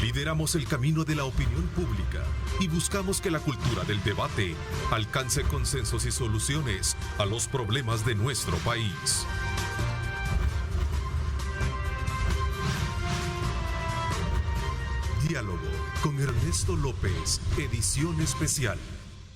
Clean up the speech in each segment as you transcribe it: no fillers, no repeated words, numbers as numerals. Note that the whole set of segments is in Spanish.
Lideramos el camino de la opinión pública y buscamos que la cultura del debate alcance consensos y soluciones a los problemas de nuestro país. Diálogo con Ernesto López, edición especial.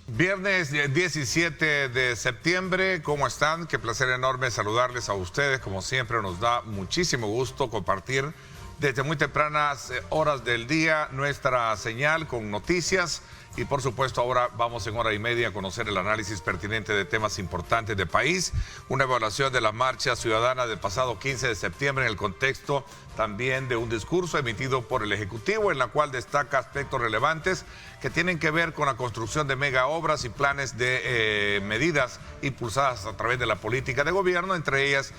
Viernes 17 de septiembre, ¿cómo están? Qué placer enorme saludarles a ustedes. Como siempre, nos da muchísimo gusto compartir desde muy tempranas horas del día nuestra señal con noticias. Y por supuesto ahora vamos en hora y media a conocer el análisis pertinente de temas importantes del país. Una evaluación de la marcha ciudadana del pasado 15 de septiembre en el contexto también de un discurso emitido por el Ejecutivo en la cual destaca aspectos relevantes que tienen que ver con la construcción de mega obras y planes de medidas impulsadas a través de la política de gobierno, entre ellas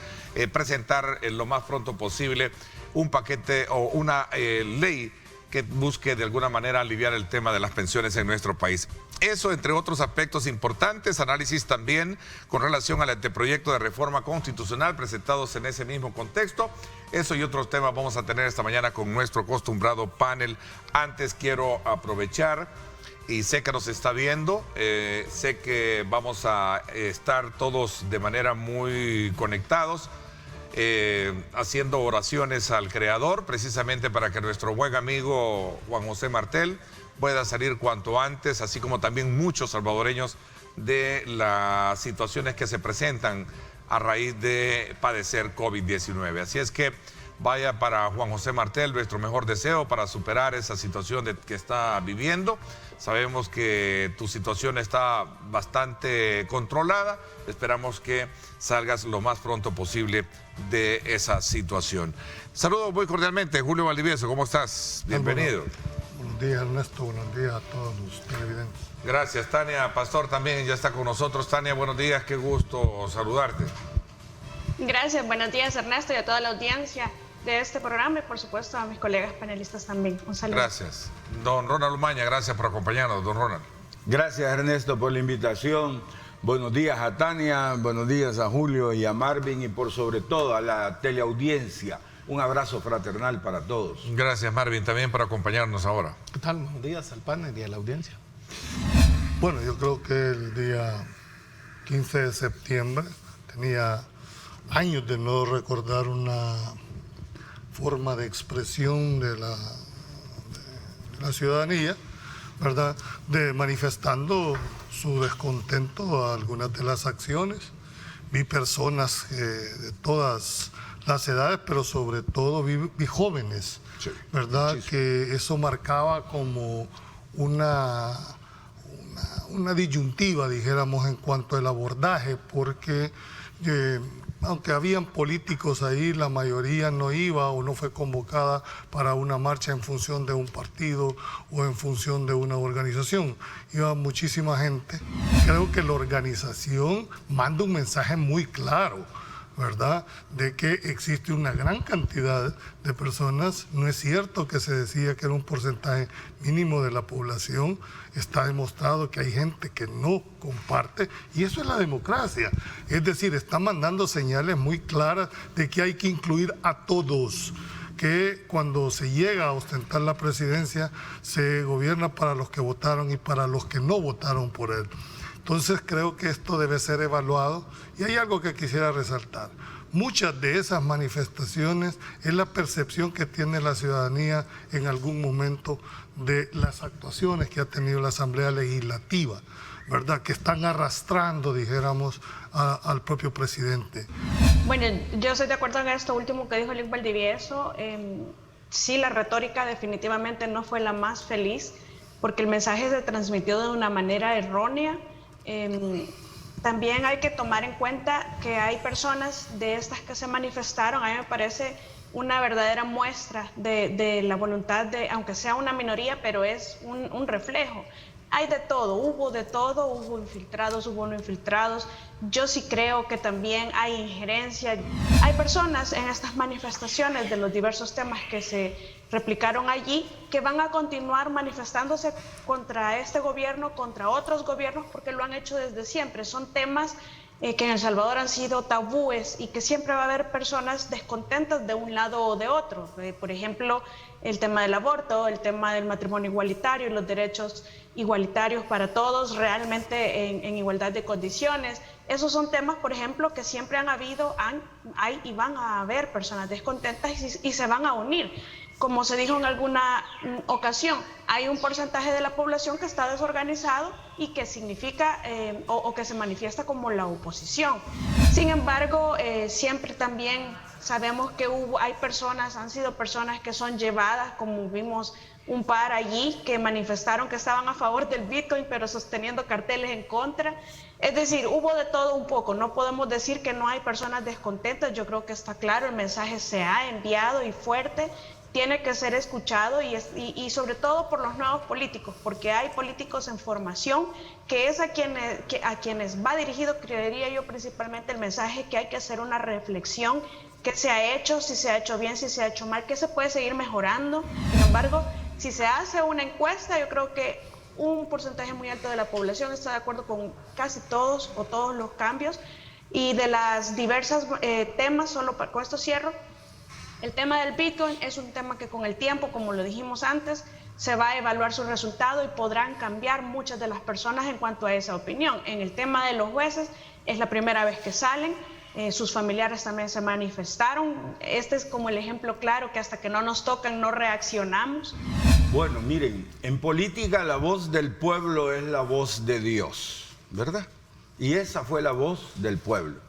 presentar lo más pronto posible un paquete o una ley que busque de alguna manera aliviar el tema de las pensiones en nuestro país. Eso, entre otros aspectos importantes, análisis también con relación al anteproyecto de reforma constitucional presentados en ese mismo contexto. Eso y otros temas vamos a tener esta mañana con nuestro acostumbrado panel. Antes quiero aprovechar, y sé que nos está viendo, sé que vamos a estar todos de manera muy conectados, haciendo oraciones al Creador, precisamente para que nuestro buen amigo Juan José Martel pueda salir cuanto antes, así como también muchos salvadoreños de las situaciones que se presentan a raíz de padecer COVID-19. Así es que vaya para Juan José Martel nuestro mejor deseo para superar esa situación que está viviendo. Sabemos que tu situación está bastante controlada. Esperamos que salgas lo más pronto posible de esa situación. Saludo muy cordialmente, Julio Valdivieso, ¿cómo estás? Bienvenido. Buenos días, Ernesto, buenos días a todos los televidentes. Gracias, Tania Pastor también ya está con nosotros. Tania, buenos días, qué gusto saludarte. Gracias, buenos días, Ernesto, y a toda la audiencia de este programa y por supuesto a mis colegas panelistas también. Un saludo. Gracias. Don Ronald Umaña, gracias por acompañarnos, don Ronald. Gracias, Ernesto, por la invitación. Buenos días a Tania, buenos días a Julio y a Marvin y por sobre todo a la teleaudiencia. Un abrazo fraternal para todos. Gracias, Marvin, también por acompañarnos ahora. ¿Qué tal? Buenos días al panel y a la audiencia. Bueno, yo creo que el día 15 de septiembre tenía años de no recordar una forma de expresión de la ciudadanía, ¿verdad? De manifestando su descontento a algunas de las acciones. Vi personas de todas las edades, pero sobre todo vi jóvenes, sí, ¿verdad? Muchísimo. Que eso marcaba como una disyuntiva, dijéramos, en cuanto al abordaje, porque aunque habían políticos ahí, la mayoría no iba o no fue convocada para una marcha en función de un partido o en función de una organización. Iba muchísima gente. Creo que la organización manda un mensaje muy claro, ¿verdad?, de que existe una gran cantidad de personas. No es cierto que se decía que era un porcentaje mínimo de la población. Está demostrado que hay gente que no comparte y eso es la democracia. Es decir, está mandando señales muy claras de que hay que incluir a todos, que cuando se llega a ostentar la presidencia se gobierna para los que votaron y para los que no votaron por él. Entonces creo que esto debe ser evaluado y hay algo que quisiera resaltar. Muchas de esas manifestaciones es la percepción que tiene la ciudadanía en algún momento de las actuaciones que ha tenido la Asamblea Legislativa, ¿verdad? Que están arrastrando, dijéramos, al propio presidente. Bueno, yo estoy de acuerdo en esto último que dijo Luis Valdivieso. Sí, la retórica definitivamente no fue la más feliz porque el mensaje se transmitió de una manera errónea. También hay que tomar en cuenta que hay personas de estas que se manifestaron. A mí me parece una verdadera muestra de la voluntad de, aunque sea una minoría, pero es un reflejo. Hay de todo, hubo infiltrados, hubo no infiltrados. Yo sí creo que también hay injerencia. Hay personas en estas manifestaciones de los diversos temas que se replicaron allí que van a continuar manifestándose contra este gobierno, contra otros gobiernos, porque lo han hecho desde siempre. Son temas que en El Salvador han sido tabúes y que siempre va a haber personas descontentas de un lado o de otro. Por ejemplo, el tema del aborto, el tema del matrimonio igualitario y los derechos igualitarios para todos, realmente en igualdad de condiciones. Esos son temas, por ejemplo, que siempre han habido, hay y van a haber personas descontentas y se van a unir. Como se dijo en alguna ocasión, hay un porcentaje de la población que está desorganizado y que significa o que se manifiesta como la oposición. Sin embargo, siempre también sabemos que han sido personas que son llevadas, como vimos un par allí, que manifestaron que estaban a favor del Bitcoin, pero sosteniendo carteles en contra. Es decir, hubo de todo un poco. No podemos decir que no hay personas descontentas. Yo creo que está claro, el mensaje se ha enviado y fuerte. Tiene que ser escuchado y sobre todo por los nuevos políticos, porque hay políticos en formación, que es a quienes va dirigido, creería yo, principalmente el mensaje, que hay que hacer una reflexión, qué se ha hecho, si se ha hecho bien, si se ha hecho mal, qué se puede seguir mejorando. Sin embargo, si se hace una encuesta, yo creo que un porcentaje muy alto de la población está de acuerdo con casi todos o todos los cambios. Y de las diversas temas, con esto cierro, el tema del Bitcoin es un tema que con el tiempo, como lo dijimos antes, se va a evaluar su resultado y podrán cambiar muchas de las personas en cuanto a esa opinión. En el tema de los jueces, es la primera vez que salen, sus familiares también se manifestaron. Este es como el ejemplo claro que hasta que no nos tocan no reaccionamos. Bueno, miren, en política la voz del pueblo es la voz de Dios, ¿verdad? Y esa fue la voz del pueblo,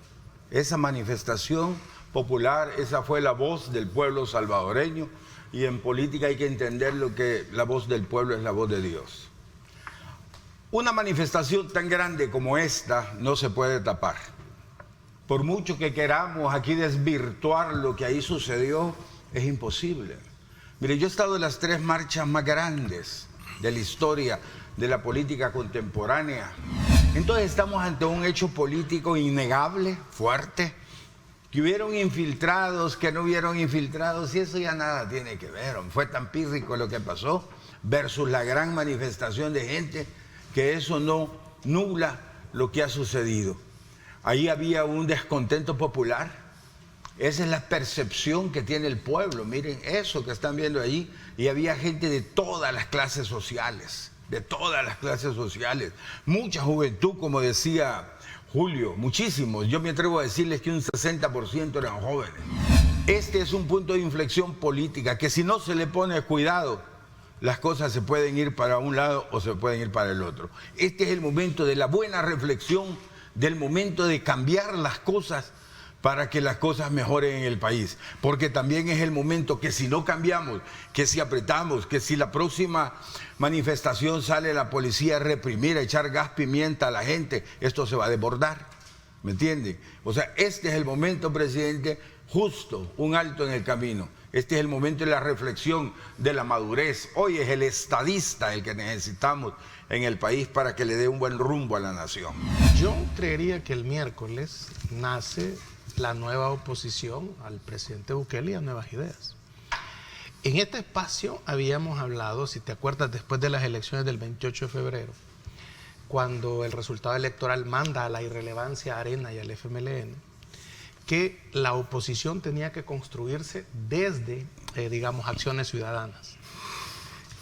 esa manifestación popular, esa fue la voz del pueblo salvadoreño, y en política hay que entender lo que la voz del pueblo es la voz de Dios. Una manifestación tan grande como esta no se puede tapar. Por mucho que queramos aquí desvirtuar lo que ahí sucedió, es imposible. Mire, yo he estado en las 3 marchas más grandes de la historia de la política contemporánea. Entonces estamos ante un hecho político innegable, fuerte. Que hubieron infiltrados, que no hubieron infiltrados, y eso ya nada tiene que ver. Fue tan pírrico lo que pasó versus la gran manifestación de gente, que eso no nubla lo que ha sucedido. Ahí había un descontento popular. Esa es la percepción que tiene el pueblo. Miren eso que están viendo ahí. Y había gente de todas las clases sociales, mucha juventud, como decía Julio, muchísimos. Yo me atrevo a decirles que un 60% eran jóvenes. Este es un punto de inflexión política que si no se le pone cuidado, las cosas se pueden ir para un lado o se pueden ir para el otro. Este es el momento de la buena reflexión, del momento de cambiar las cosas para que las cosas mejoren en el país. Porque también es el momento que si no cambiamos, que si apretamos, que si la próxima manifestación sale la policía a reprimir, a echar gas pimienta a la gente, esto se va a desbordar. ¿Me entienden? O sea, este es el momento, presidente, justo, un alto en el camino. Este es el momento de la reflexión, de la madurez. Hoy es el estadista el que necesitamos en el país para que le dé un buen rumbo a la nación. Yo creería que el miércoles nace la nueva oposición al presidente Bukele y a Nuevas Ideas. En este espacio habíamos hablado, si te acuerdas, después de las elecciones del 28 de febrero, cuando el resultado electoral manda a la irrelevancia a Arena y al FMLN, que la oposición tenía que construirse desde, digamos, acciones ciudadanas.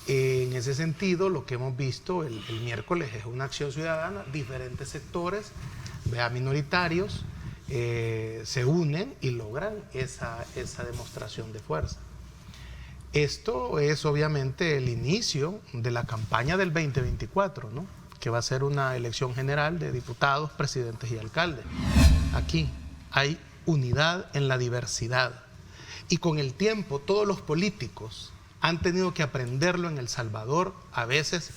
En ese sentido, lo que hemos visto el miércoles es una acción ciudadana, diferentes sectores, minoritarios, se unen y logran esa demostración de fuerza. Esto es obviamente el inicio de la campaña del 2024, ¿no? Que va a ser una elección general de diputados, presidentes y alcaldes. Aquí hay unidad en la diversidad. Y con el tiempo todos los políticos han tenido que aprenderlo en El Salvador, a veces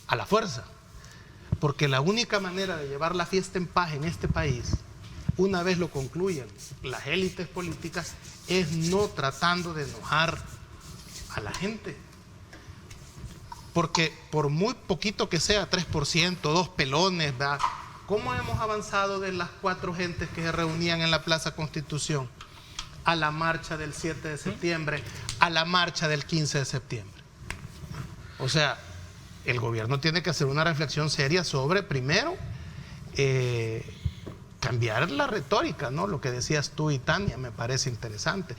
a la fuerza. Porque la única manera de llevar la fiesta en paz en este país, una vez lo concluyan las élites políticas, es no tratando de enojar a la gente. Porque por muy poquito que sea, 3%, 2 pelones, ¿verdad? ¿Cómo hemos avanzado de las 4 gentes que se reunían en la Plaza Constitución a la marcha del 7 de septiembre, a la marcha del 15 de septiembre? O sea, el gobierno tiene que hacer una reflexión seria sobre, primero, cambiar la retórica, ¿no? Lo que decías tú y Tania me parece interesante.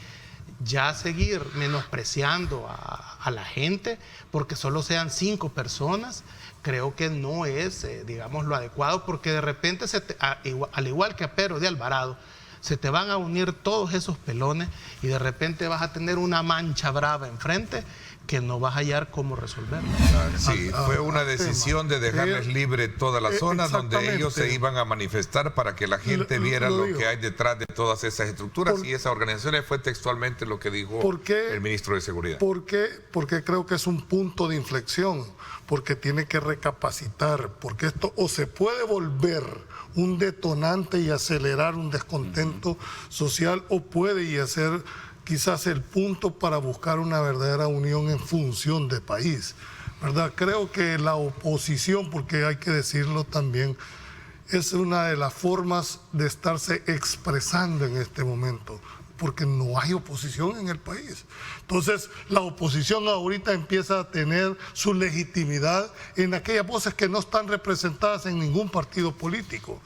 Ya seguir menospreciando a la gente porque solo sean 5 personas, creo que no es, digamos, lo adecuado, porque de repente, al igual que a Pedro de Alvarado, se te van a unir todos esos pelones y de repente vas a tener una mancha brava enfrente que no vas a hallar cómo resolverla. Sí, fue una decisión de dejarles libre toda la zona donde ellos se iban a manifestar para que la gente viera lo que hay detrás de todas esas estructuras y esas organizaciones. Fue textualmente lo que dijo el ministro de Seguridad. Porque creo que es un punto de inflexión, porque tiene que recapacitar, porque esto o se puede volver un detonante y acelerar un descontento social, o puede y hacer quizás el punto para buscar una verdadera unión en función de país, ¿verdad? Creo que la oposición, porque hay que decirlo también, es una de las formas de estarse expresando en este momento, porque no hay oposición en el país. Entonces, la oposición ahorita empieza a tener su legitimidad en aquellas voces que no están representadas en ningún partido político.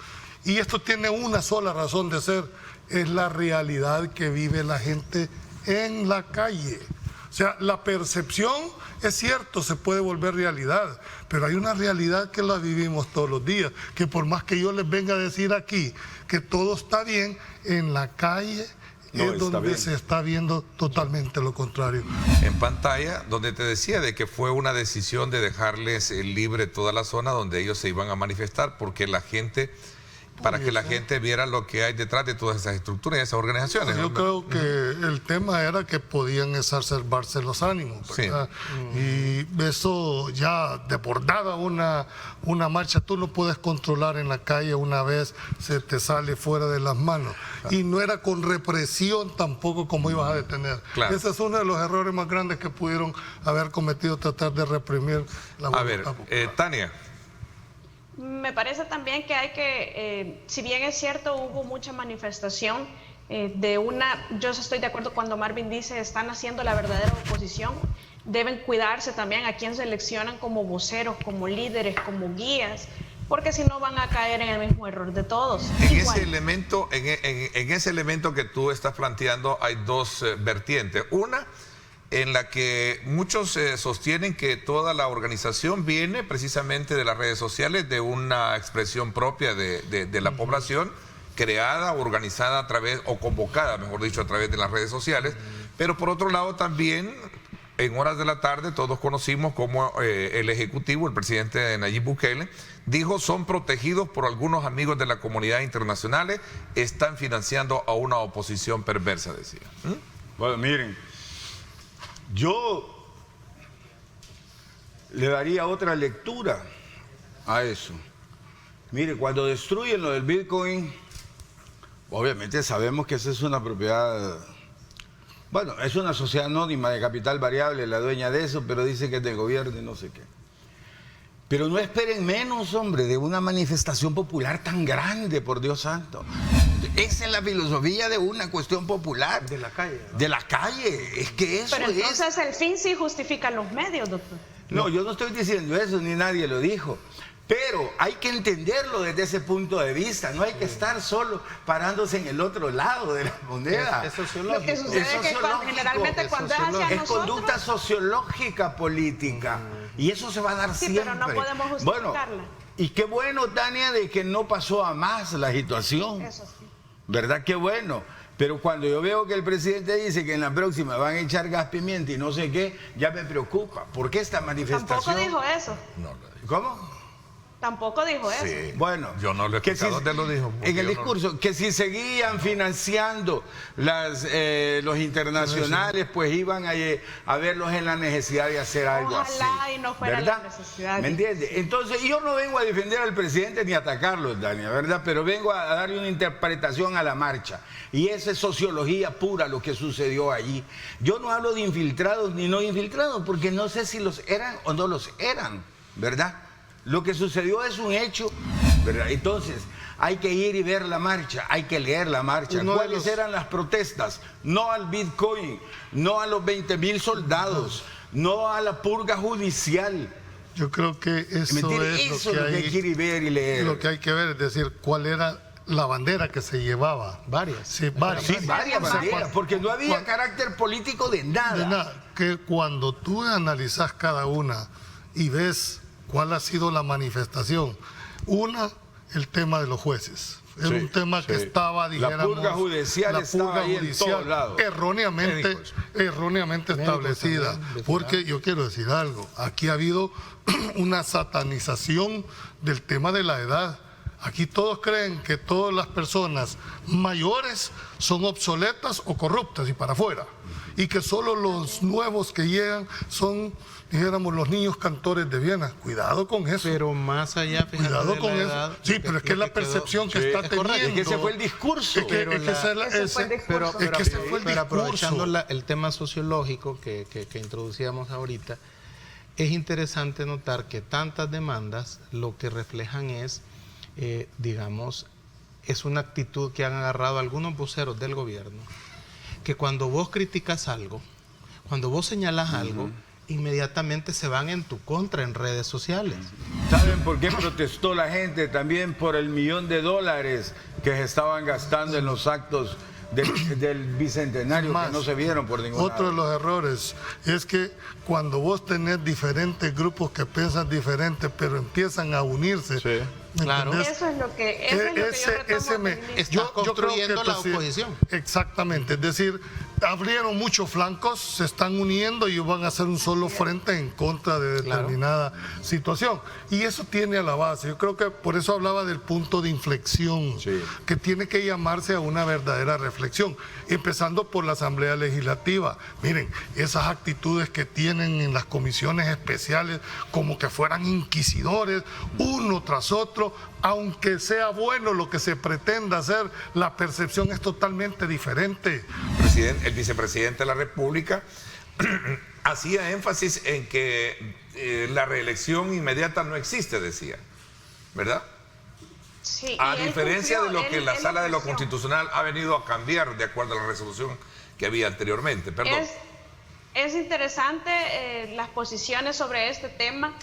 Y esto tiene una sola razón de ser, es la realidad que vive la gente en la calle. O sea, la percepción, es cierto, se puede volver realidad, pero hay una realidad que la vivimos todos los días, que por más que yo les venga a decir aquí que todo está bien, en la calle es donde se está viendo totalmente lo contrario. En pantalla, donde te decía de que fue una decisión de dejarles libre toda la zona donde ellos se iban a manifestar, porque la gente... para que la gente viera lo que hay detrás de todas esas estructuras y esas organizaciones. Yo creo que el tema era que podían exacerbarse los ánimos, ¿verdad? Sí. Y eso ya desbordaba una marcha. Tú no puedes controlar en la calle una vez se te sale fuera de las manos. Y no era con represión tampoco como ibas a detener. Claro. Ese es uno de los errores más grandes que pudieron haber cometido, tratar de reprimir la voluntad popular. Tania. Me parece también que hay que, si bien es cierto, hubo mucha manifestación yo estoy de acuerdo cuando Marvin dice están haciendo la verdadera oposición, deben cuidarse también a quien seleccionan como voceros, como líderes, como guías, porque si no van a caer en el mismo error de todos. En ese elemento que tú estás planteando hay dos vertientes. Una, en la que muchos sostienen que toda la organización viene precisamente de las redes sociales, de una expresión propia de la población, creada, organizada a través, o convocada, mejor dicho, a través de las redes sociales. Pero por otro lado también, en horas de la tarde, todos conocimos cómo el Ejecutivo, el presidente Nayib Bukele, dijo: son protegidos por algunos amigos de la comunidad internacional, están financiando a una oposición perversa, decía. Bueno, miren, yo le daría otra lectura a eso. Mire, cuando destruyen lo del Bitcoin, obviamente sabemos que esa es una propiedad, bueno, es una sociedad anónima de capital variable, la dueña de eso, pero dice que es del gobierno y no sé qué. Pero no esperen menos, hombre, de una manifestación popular tan grande, por Dios santo. Esa es la filosofía de una cuestión popular. De la calle, ¿no? De la calle, es que eso es... Pero entonces el fin sí justifica los medios, doctor. No, yo no estoy diciendo eso, ni nadie lo dijo. Pero hay que entenderlo desde ese punto de vista. No hay que estar solo parándose en el otro lado de la moneda. Es sociológico. Lo que sucede es que generalmente cuando es hacia es nosotros... conducta sociológica política. Y eso se va a dar siempre. Pero no podemos justificarla. Bueno, y qué bueno, Tania, de que no pasó a más la situación. Eso sí. ¿Verdad? Qué bueno. Pero cuando yo veo que el presidente dice que en la próxima van a echar gas pimienta y no sé qué, ya me preocupa. ¿Por qué esta manifestación? Tampoco dijo eso. No, ¿Cómo? Tampoco dijo eso. sí. Bueno, yo no lo he escuchado. ¿Dónde lo dijo? En el discurso, que si seguían financiando los internacionales, pues iban a verlos en la necesidad de hacer algo así. Ojalá y no fuera ¿verdad? la necesidad. ¿Me entiendes? Entonces, yo no vengo a defender al presidente ni a atacarlo, Dania, ¿verdad? Pero vengo a darle una interpretación a la marcha. Y esa es sociología pura lo que sucedió allí. Yo no hablo de infiltrados ni no infiltrados, porque no sé si los eran o no los eran, ¿verdad? Lo que sucedió es un hecho, ¿verdad? Entonces, hay que ir y ver la marcha, hay que leer la marcha. ¿Cuáles eran las protestas? No al Bitcoin, no a los 20,000 soldados, no a la purga judicial. Yo creo que eso es lo que hay que ir y ver y leer. Lo que hay que ver es decir, cuál era la bandera que se llevaba. Varias. Sí, varias. Sí, varias banderas, porque no había carácter político de nada. De nada, que cuando tú analizas cada una y ves cuál ha sido la manifestación, una, el tema de los jueces. Es un tema que estaba, dijéramos, la purga judicial estaba ahí en todos lados. Erróneamente establecida. También, porque yo quiero decir algo, aquí ha habido una satanización del tema de la edad. Aquí todos creen que todas las personas mayores son obsoletas o corruptas y para afuera. Y que solo los nuevos que llegan son, dijéramos, los niños cantores de Viena. Cuidado con eso. Pero más allá, fíjate, Cuidado de con la eso. edad, Sí, pero es que la percepción que está teniendo. Es que ese fue el discurso. Pero aprovechando el tema sociológico que introducíamos ahorita, es interesante notar que tantas demandas lo que reflejan es, digamos, es una actitud que han agarrado algunos voceros del gobierno, que cuando vos criticas algo, cuando vos señalas algo, inmediatamente se van en tu contra en redes sociales. ¿Saben por qué protestó la gente? También por el $1.000.000 que se estaban gastando en los actos del bicentenario, que no se vieron por ningún lado. Otro de los errores es que cuando vos tenés diferentes grupos que piensan diferente, pero empiezan a unirse. Sí, claro. Eso es lo que yo retomo. Estás construyendo la oposición. Exactamente, es decir, abrieron muchos flancos, se están uniendo y van a hacer un solo frente en contra de determinada situación. Y eso tiene a la base, yo creo que por eso hablaba del punto de inflexión, que tiene que llamarse a una verdadera reflexión, empezando por la Asamblea Legislativa. Miren, esas actitudes que tienen en las comisiones especiales, como que fueran inquisidores, uno tras otro, aunque sea bueno lo que se pretenda hacer, la percepción es totalmente diferente. El vicepresidente de la República hacía énfasis en que la reelección inmediata no existe, decía, ¿verdad? Sí, a diferencia de lo que la Sala de lo Constitucional ha venido a cambiar de acuerdo a la resolución que había anteriormente. Perdón. Es interesante las posiciones sobre este tema,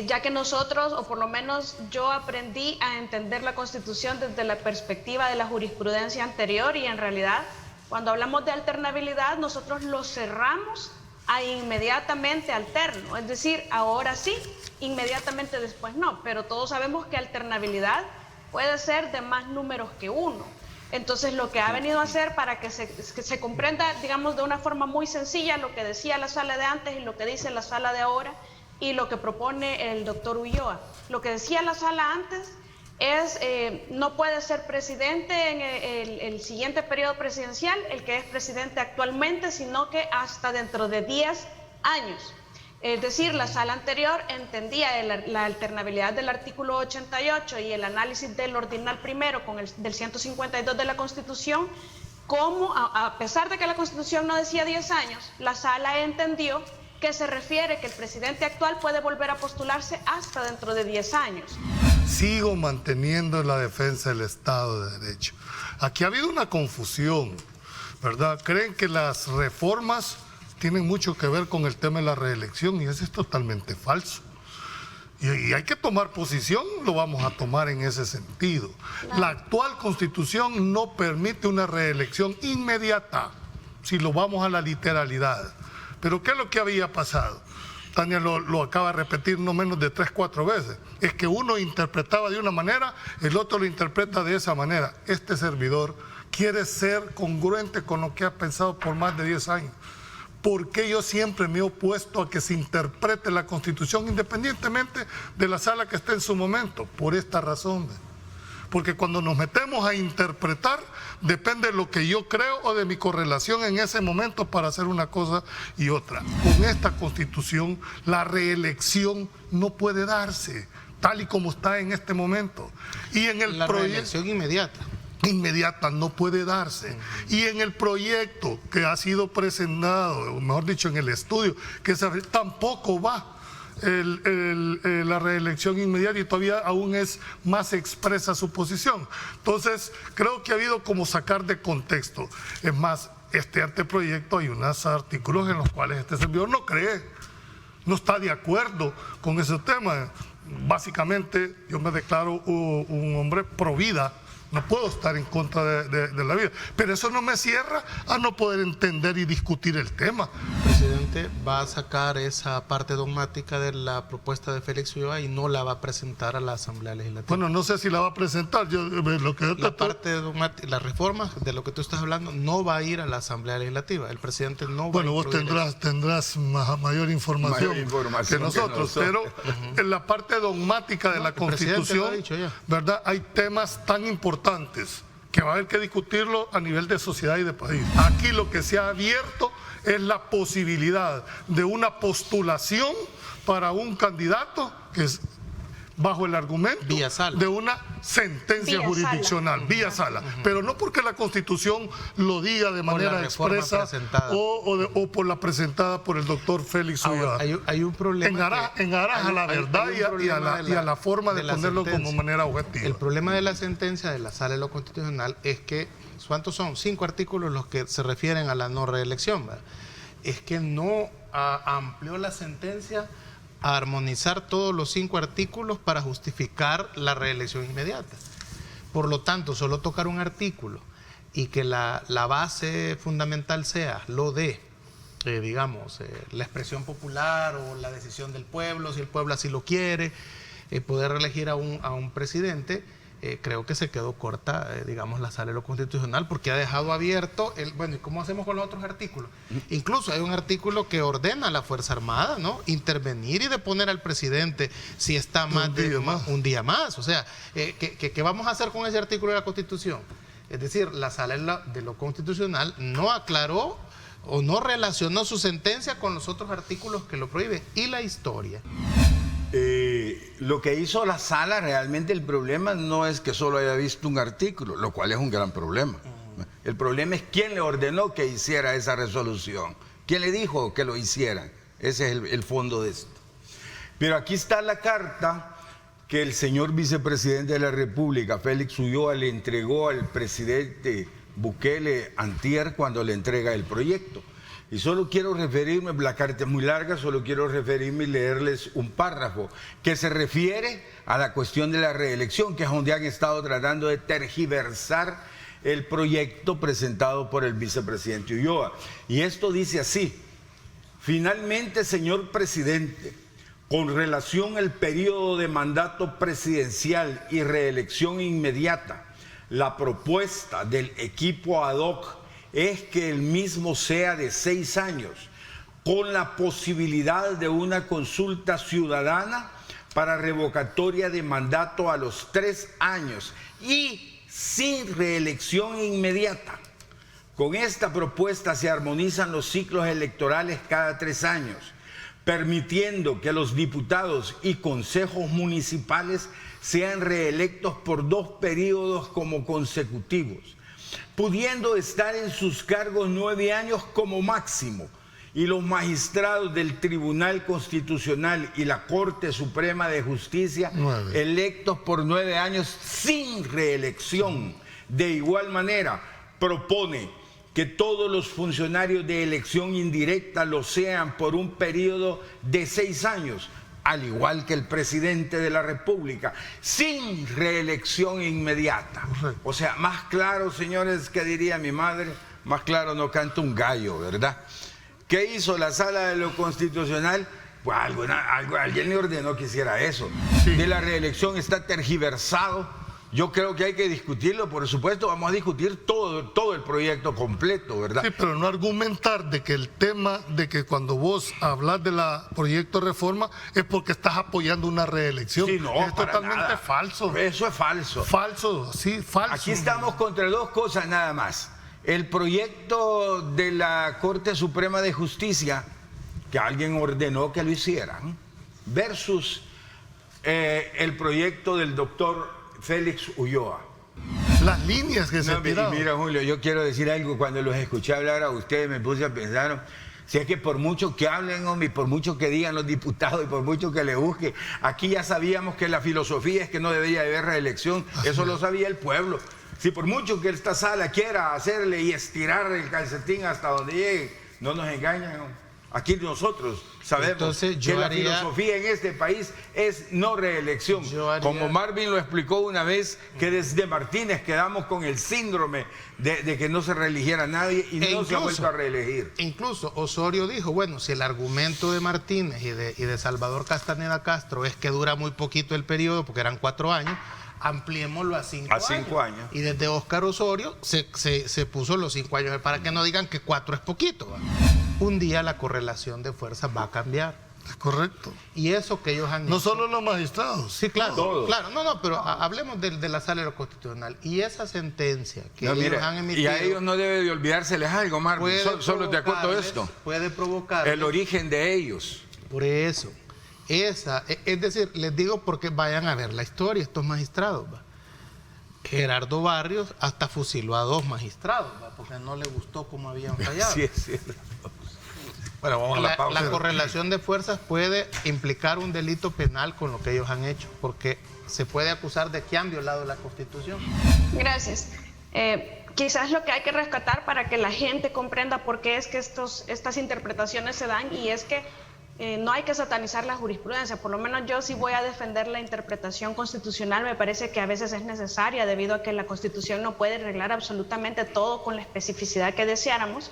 ya que nosotros, o por lo menos yo aprendí a entender la Constitución desde la perspectiva de la jurisprudencia anterior, y en realidad cuando hablamos de alternabilidad nosotros lo cerramos a inmediatamente alterno, es decir, ahora sí, inmediatamente después no, pero todos sabemos que alternabilidad puede ser de más números que uno. Entonces lo que ha venido a hacer, para que se comprenda, digamos, de una forma muy sencilla lo que decía la sala de antes y lo que dice la sala de ahora y lo que propone el doctor Ulloa. Lo que decía la sala antes es, no puede ser presidente en el siguiente periodo presidencial el que es presidente actualmente, sino que hasta dentro de 10 años. Es decir, la sala anterior entendía la alternabilidad del artículo 88 y el análisis del ordinal primero del 152 de la Constitución, como a pesar de que la Constitución no decía 10 años, la sala entendió que se refiere que el presidente actual puede volver a postularse hasta dentro de 10 años. Sigo manteniendo la defensa del Estado de Derecho. Aquí ha habido una confusión, ¿verdad? Creen que las reformas tienen mucho que ver con el tema de la reelección, y eso es totalmente falso. Y hay que tomar posición, lo vamos a tomar en ese sentido. Claro. La actual Constitución no permite una reelección inmediata, si lo vamos a la literalidad. Pero ¿qué es lo que había pasado? Tania lo acaba de repetir no menos de 3 o 4 veces. Es que uno interpretaba de una manera, el otro lo interpreta de esa manera. Este servidor quiere ser congruente con lo que ha pensado por más de 10 años. ¿Por qué yo siempre me he opuesto a que se interprete la Constitución independientemente de la sala que esté en su momento? Por esta razón. Porque cuando nos metemos a interpretar, depende de lo que yo creo o de mi correlación en ese momento para hacer una cosa y otra. Con esta Constitución, la reelección no puede darse, tal y como está en este momento. Y en el la reelección inmediata no puede darse. Y en el proyecto que ha sido presentado, o mejor dicho, en el estudio, que tampoco va la reelección inmediata, y todavía aún es más expresa su posición. Entonces, creo que ha habido como sacar de contexto. Es más, este anteproyecto hay unos artículos en los cuales este servidor no cree, no está de acuerdo con ese tema. Básicamente, yo me declaro un hombre pro vida, No puedo estar en contra de la vida. Pero eso no me cierra a no poder entender y discutir el tema. El presidente va a sacar esa parte dogmática de la propuesta de Félix Ulloa y no la va a presentar a la Asamblea Legislativa. Bueno, no sé si la va a presentar. Parte dogmática, la reforma de lo que tú estás hablando no va a ir a la Asamblea Legislativa. El presidente no va a Bueno, vos tendrás mayor información que nosotros, pero en la parte dogmática de la Constitución, ¿verdad? Hay temas tan importantes que va a haber que discutirlo a nivel de sociedad y de país. Aquí lo que se ha abierto es la posibilidad de una postulación para un candidato que es bajo el argumento de una sentencia jurisdiccional, vía sala, pero no porque la Constitución lo diga de manera expresa o por la presentada por el doctor Félix Ulloa. Hay un problema en aras a la verdad y a la forma de ponerlo como manera objetiva. El problema de la sentencia de la Sala de lo Constitucional es que, ¿cuántos son? 5 artículos los que se refieren a la no reelección, ¿verdad? Es que no amplió la sentencia a armonizar todos los 5 artículos para justificar la reelección inmediata. Por lo tanto, solo tocar un artículo y que la base fundamental sea lo de, la expresión popular o la decisión del pueblo, si el pueblo así lo quiere, poder elegir a un presidente, creo que se quedó corta, la Sala de lo Constitucional, porque ha dejado abierto, ¿y cómo hacemos con los otros artículos? Incluso hay un artículo que ordena a la Fuerza Armada, ¿no?, intervenir y deponer al presidente si está un día más. O sea, ¿qué vamos a hacer con ese artículo de la Constitución? Es decir, la Sala de lo Constitucional no aclaró o no relacionó su sentencia con los otros artículos que lo prohíben. Y la historia. Lo que hizo la sala, realmente el problema no es que solo haya visto un artículo, lo cual es un gran problema. El problema es quién le ordenó que hiciera esa resolución, quién le dijo que lo hicieran. Ese es el fondo de esto. Pero aquí está la carta que el señor vicepresidente de la República, Félix Ulloa, le entregó al presidente Bukele antier cuando le entrega el proyecto. Y solo quiero referirme, la carta es muy larga, solo quiero referirme y leerles un párrafo que se refiere a la cuestión de la reelección, que es donde han estado tratando de tergiversar el proyecto presentado por el vicepresidente Ulloa. Y esto dice así: finalmente, señor presidente, con relación al periodo de mandato presidencial y reelección inmediata, la propuesta del equipo ad hoc es que el mismo sea de 6 años, con la posibilidad de una consulta ciudadana para revocatoria de mandato a los 3 años y sin reelección inmediata. Con esta propuesta se armonizan los ciclos electorales cada 3 años, permitiendo que los diputados y consejos municipales sean reelectos por 2 periodos como consecutivos, pudiendo estar en sus cargos 9 años como máximo, y los magistrados del Tribunal Constitucional y la Corte Suprema de Justicia electos por 9 años sin reelección. De igual manera, propone que todos los funcionarios de elección indirecta lo sean por un periodo de 6 años, al igual que el presidente de la República, sin reelección inmediata. O sea, más claro, señores, que diría mi madre, más claro no canta un gallo, ¿verdad? ¿Qué hizo la Sala de lo Constitucional? Pues alguien le ordenó que hiciera eso. De la reelección está tergiversado. Yo creo que hay que discutirlo, por supuesto, vamos a discutir todo el proyecto completo, ¿verdad? Sí, pero no argumentar de que el tema de que cuando vos hablas del proyecto de reforma es porque estás apoyando una reelección. Sí, no, es totalmente falso. Eso es falso. Falso, sí, falso. Aquí estamos contra 2 cosas nada más. El proyecto de la Corte Suprema de Justicia, que alguien ordenó que lo hicieran, versus el proyecto del doctor Félix Ulloa. Las líneas que se tiraron. Mira, Julio, yo quiero decir algo. Cuando los escuché hablar a ustedes me puse a pensar, si es que por mucho que hablen, hombre, y por mucho que digan los diputados y por mucho que le busquen, aquí ya sabíamos que la filosofía es que no debería haber reelección. Eso lo sabía el pueblo. Si por mucho que esta sala quiera hacerle y estirar el calcetín hasta donde llegue, no nos engañan, hombre. Aquí nosotros sabemos Entonces, que la filosofía en este país es no reelección. Como Marvin lo explicó una vez, que desde Martínez quedamos con el síndrome de que no se reeligiera nadie y no se ha vuelto a reelegir. Incluso Osorio dijo, bueno, si el argumento de Martínez y de Salvador Castaneda Castro es que dura muy poquito el periodo, porque eran 4 años, ampliémoslo a 5 años. 5 años. Y desde Óscar Osorio se puso los 5 años, para que no digan que 4 es poquito, ¿va? Un día la correlación de fuerzas va a cambiar. Es correcto. Y eso que ellos han No hecho. solo los magistrados. Sí, claro. Todos. Claro, no, pero hablemos de la sala de lo constitucional. Y esa sentencia que No, ellos mire, han emitido. y a ellos no debe de olvidárseles algo, Marvin. Solo te acuerdo esto. Puede provocar. El origen de ellos. Por eso. Es decir, les digo porque vayan a ver la historia, estos magistrados, ¿va? Gerardo Barrios hasta fusiló a 2 magistrados, ¿va? Porque no le gustó cómo habían fallado. Sí, es cierto. Bueno, vamos a la pausa. La correlación de fuerzas puede implicar un delito penal con lo que ellos han hecho, porque se puede acusar de que han violado la Constitución. Gracias. Quizás lo que hay que rescatar para que la gente comprenda por qué es que estas interpretaciones se dan, y es que no hay que satanizar la jurisprudencia. Por lo menos yo sí voy a defender la interpretación constitucional. Me parece que a veces es necesaria, debido a que la Constitución no puede arreglar absolutamente todo con la especificidad que deseáramos.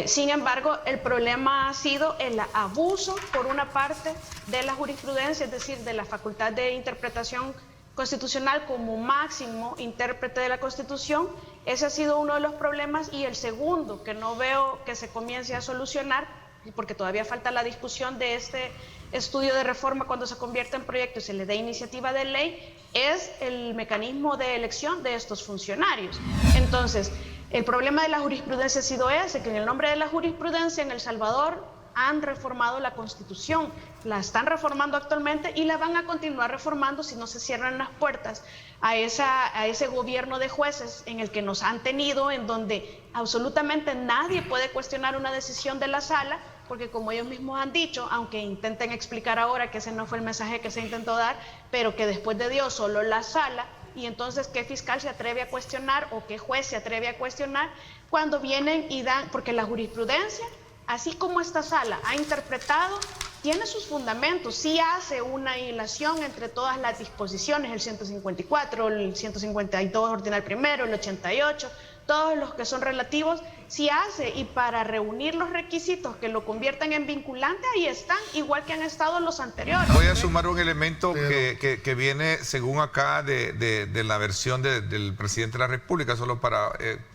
Sin embargo, el problema ha sido el abuso por una parte de la jurisprudencia, es decir, de la facultad de interpretación constitucional como máximo intérprete de la Constitución. Ese ha sido uno de los problemas, y el segundo, que no veo que se comience a solucionar, porque todavía falta la discusión de este estudio de reforma cuando se convierta en proyecto y se le dé iniciativa de ley, es el mecanismo de elección de estos funcionarios. Entonces, el problema de la jurisprudencia ha sido ese, que en el nombre de la jurisprudencia en El Salvador han reformado la Constitución, la están reformando actualmente y la van a continuar reformando si no se cierran las puertas a ese gobierno de jueces en el que nos han tenido, en donde absolutamente nadie puede cuestionar una decisión de la sala, porque como ellos mismos han dicho, aunque intenten explicar ahora que ese no fue el mensaje que se intentó dar, pero que después de Dios solo la sala. Y entonces, ¿qué fiscal se atreve a cuestionar o qué juez se atreve a cuestionar cuando vienen y dan? Porque la jurisprudencia, así como esta sala ha interpretado, tiene sus fundamentos, sí hace una hilación entre todas las disposiciones, el 154, el 152 ordinal primero, el 88, todos los que son relativos, sí hace, y para reunir los requisitos que lo conviertan en vinculante, ahí están, igual que han estado los anteriores. Voy a sumar un elemento que viene, según acá, de la versión del presidente de la República, solo para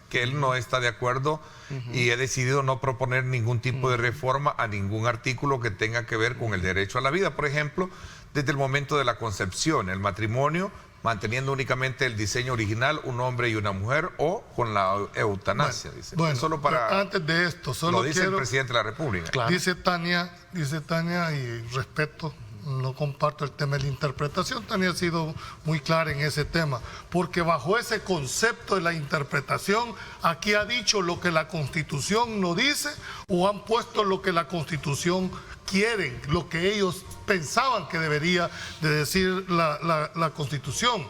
que él no está de acuerdo y he decidido no proponer ningún tipo de reforma a ningún artículo que tenga que ver con el derecho a la vida. Por ejemplo, desde el momento de la concepción, el matrimonio, manteniendo únicamente el diseño original, un hombre y una mujer, o con la eutanasia, dice. Bueno, solo para, antes de esto, solo lo dice quiero, el presidente de la República. Claro. dice Tania, y respeto, no comparto el tema de la interpretación. Tania ha sido muy clara en ese tema, porque bajo ese concepto de la interpretación, aquí ha dicho lo que la Constitución no dice, o han puesto lo que la Constitución quieren, lo que ellos pensaban que debería de decir la Constitución.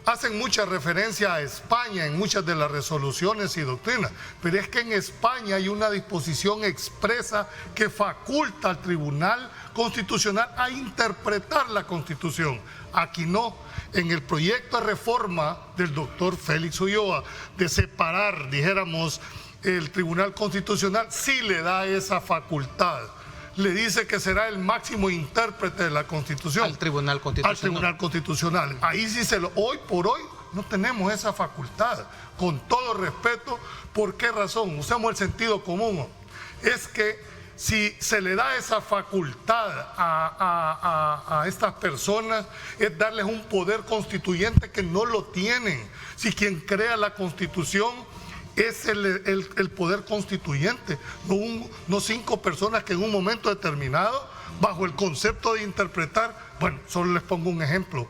Hacen mucha referencia a España en muchas de las resoluciones y doctrinas, pero es que en España hay una disposición expresa que faculta al Tribunal Constitucional a interpretar la Constitución. Aquí no. En el proyecto de reforma del doctor Félix Ulloa, de separar, dijéramos, el Tribunal Constitucional, sí le da esa facultad. Le dice que será el máximo intérprete de la Constitución. Al Tribunal Constitucional. Al Tribunal Constitucional. Ahí sí hoy por hoy no tenemos esa facultad. Con todo respeto, ¿por qué razón? Usamos el sentido común. Es que si se le da esa facultad a estas personas, es darles un poder constituyente que no lo tienen. Si quien crea la Constitución es el poder constituyente, no 5 personas que en un momento determinado, bajo el concepto de interpretar, bueno, solo les pongo un ejemplo,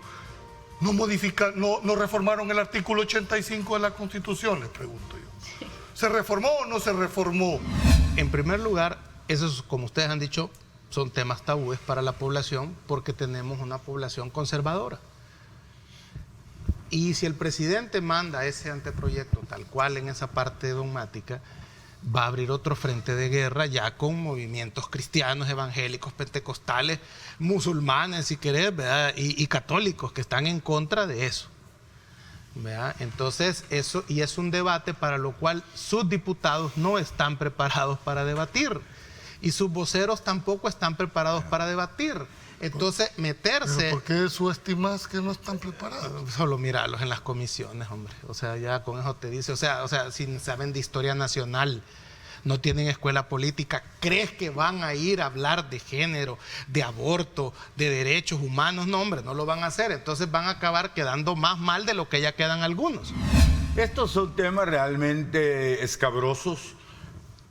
no reformaron el artículo 85 de la Constitución, les pregunto yo. ¿Se reformó o no se reformó? En primer lugar, esos, como ustedes han dicho, son temas tabúes para la población, porque tenemos una población conservadora. Y si el presidente manda ese anteproyecto tal cual en esa parte dogmática, va a abrir otro frente de guerra ya con movimientos cristianos, evangélicos, pentecostales, musulmanes, si querés, ¿verdad? Y católicos que están en contra de eso, ¿verdad? Entonces, eso, y es un debate para lo cual sus diputados no están preparados para debatir y sus voceros tampoco están preparados para debatir. Entonces, meterse... ¿Pero por qué subestimas que no están preparados? Solo míralo en las comisiones, hombre. O sea, ya con eso te dice. O sea, si saben de historia nacional, no tienen escuela política, ¿crees que van a ir a hablar de género, de aborto, de derechos humanos? No, hombre, no lo van a hacer. Entonces van a acabar quedando más mal de lo que ya quedan algunos. Estos son temas realmente escabrosos.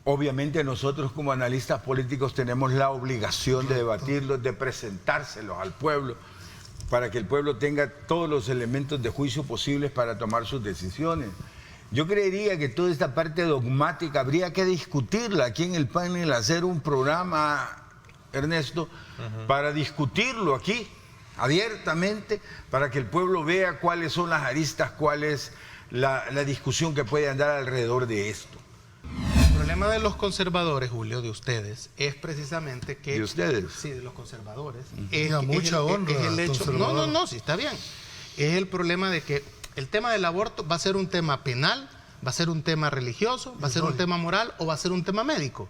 Obviamente nosotros como analistas políticos tenemos la obligación de debatirlos, de presentárselos al pueblo, para que el pueblo tenga todos los elementos de juicio posibles para tomar sus decisiones. Yo creería que toda esta parte dogmática habría que discutirla aquí en el panel, hacer un programa, Ernesto, para discutirlo aquí abiertamente, para que el pueblo vea cuáles son las aristas, cuál es la discusión que puede andar alrededor de esto. El problema de los conservadores, Julio, de ustedes, es precisamente que... ¿De ustedes? Sí, de los conservadores. Mucha honra, No, sí, está bien. Es el problema de que el tema del aborto va a ser un tema penal, va a ser un tema religioso, va a ser un tema moral o va a ser un tema médico.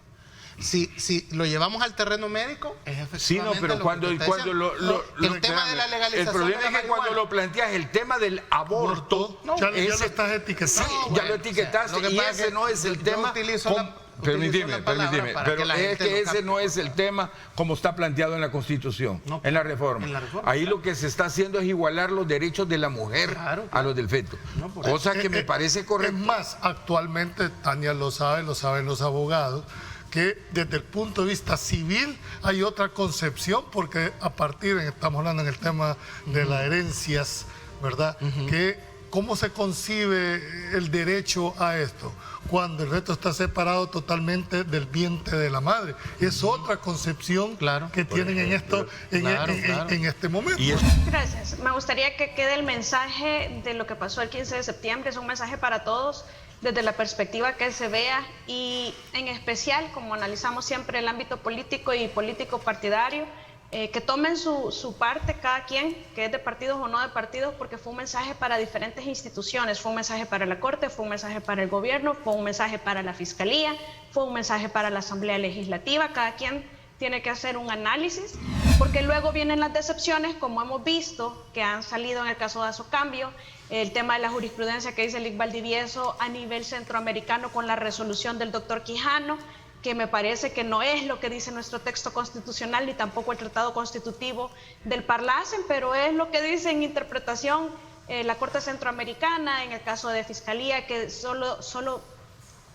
Si lo llevamos al terreno médico, es efectivamente... Sí, no, pero cuando el tema de la legalización... El problema es que cuando lo planteas, el tema del aborto... Ya lo estás etiquetando. Sí, ya lo etiquetaste, y ese no es el tema... Permíteme, pero es que ese no es el tema como está planteado en la Constitución, en la reforma. Ahí lo que se está haciendo es igualar los derechos de la mujer a los del feto, cosa que me parece correcta. Es más, actualmente, Tania lo saben los abogados, que desde el punto de vista civil hay otra concepción, porque estamos hablando en el tema de las herencias, ¿verdad? Que ¿cómo se concibe el derecho a esto? Cuando el feto está separado totalmente del vientre de la madre. Es otra concepción que tienen en este momento. Gracias. Me gustaría que quede el mensaje de lo que pasó el 15 de septiembre. Es un mensaje para todos, desde la perspectiva que se vea, y en especial, como analizamos siempre el ámbito político y político partidario, que tomen su parte cada quien, que es de partidos o no de partidos, porque fue un mensaje para diferentes instituciones, fue un mensaje para la Corte, fue un mensaje para el gobierno, fue un mensaje para la Fiscalía, fue un mensaje para la Asamblea Legislativa. Cada quien tiene que hacer un análisis, porque luego vienen las decepciones, como hemos visto, que han salido en el caso de Azocambio, el tema de la jurisprudencia que dice Lic Valdivieso a nivel centroamericano con la resolución del doctor Quijano, que me parece que no es lo que dice nuestro texto constitucional ni tampoco el tratado constitutivo del Parlacen, pero es lo que dice en interpretación la Corte Centroamericana, en el caso de Fiscalía, que solo,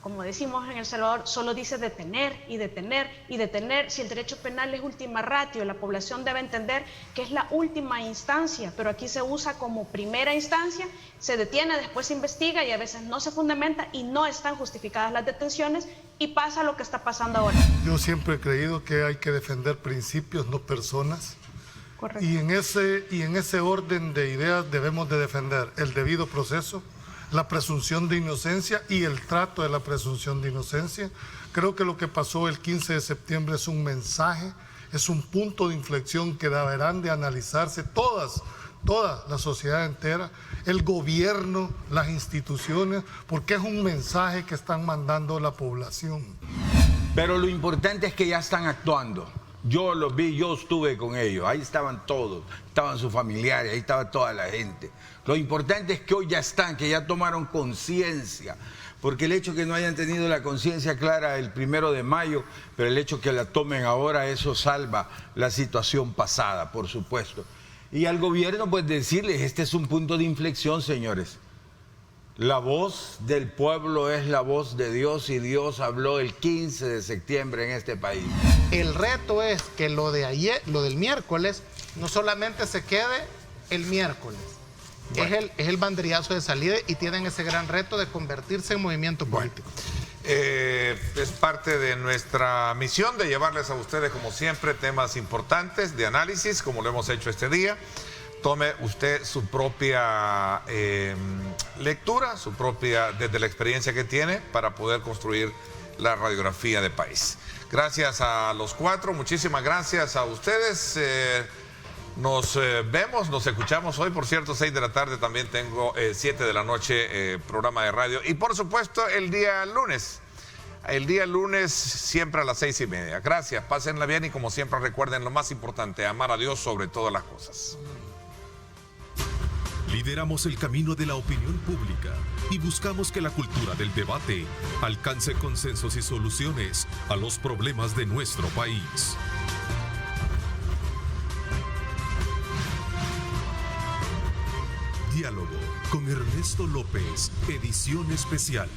como decimos en El Salvador, solo dice detener y detener y detener. Si el derecho penal es última ratio, la población debe entender que es la última instancia, pero aquí se usa como primera instancia, se detiene, después se investiga y a veces no se fundamenta y no están justificadas las detenciones y pasa lo que está pasando ahora. Yo siempre he creído que hay que defender principios, no personas. Correcto. Y en ese orden de ideas debemos de defender el debido proceso, la presunción de inocencia y el trato de la presunción de inocencia. Creo que lo que pasó el 15 de septiembre es un mensaje, es un punto de inflexión que deberán de analizarse toda la sociedad entera, el gobierno, las instituciones, porque es un mensaje que están mandando la población. Pero lo importante es que ya están actuando. Yo los vi, yo estuve con ellos, ahí estaban todos, estaban sus familiares, ahí estaba toda la gente. Lo importante es que hoy ya están, que ya tomaron conciencia, porque el hecho que no hayan tenido la conciencia clara el 1 de mayo, pero el hecho que la tomen ahora, eso salva la situación pasada, por supuesto. Y al gobierno, pues decirles, este es un punto de inflexión, señores. La voz del pueblo es la voz de Dios y Dios habló el 15 de septiembre en este país. El reto es que lo de ayer, lo del miércoles, no solamente se quede el miércoles. Bueno. Es el banderillazo de salida y tienen ese gran reto de convertirse en movimiento político. Es parte de nuestra misión de llevarles a ustedes, como siempre, temas importantes de análisis, como lo hemos hecho este día. Tome usted su propia lectura, desde la experiencia que tiene, para poder construir la radiografía de país. Gracias a los cuatro, muchísimas gracias a ustedes. Nos vemos, nos escuchamos hoy, por cierto, 6 de la tarde también tengo 7 de la noche programa de radio. Y por supuesto el día lunes siempre a las 6:30. Gracias, pásenla bien y como siempre recuerden lo más importante, amar a Dios sobre todas las cosas. Lideramos el camino de la opinión pública y buscamos que la cultura del debate alcance consensos y soluciones a los problemas de nuestro país. Diálogo con Ernesto López, edición especial.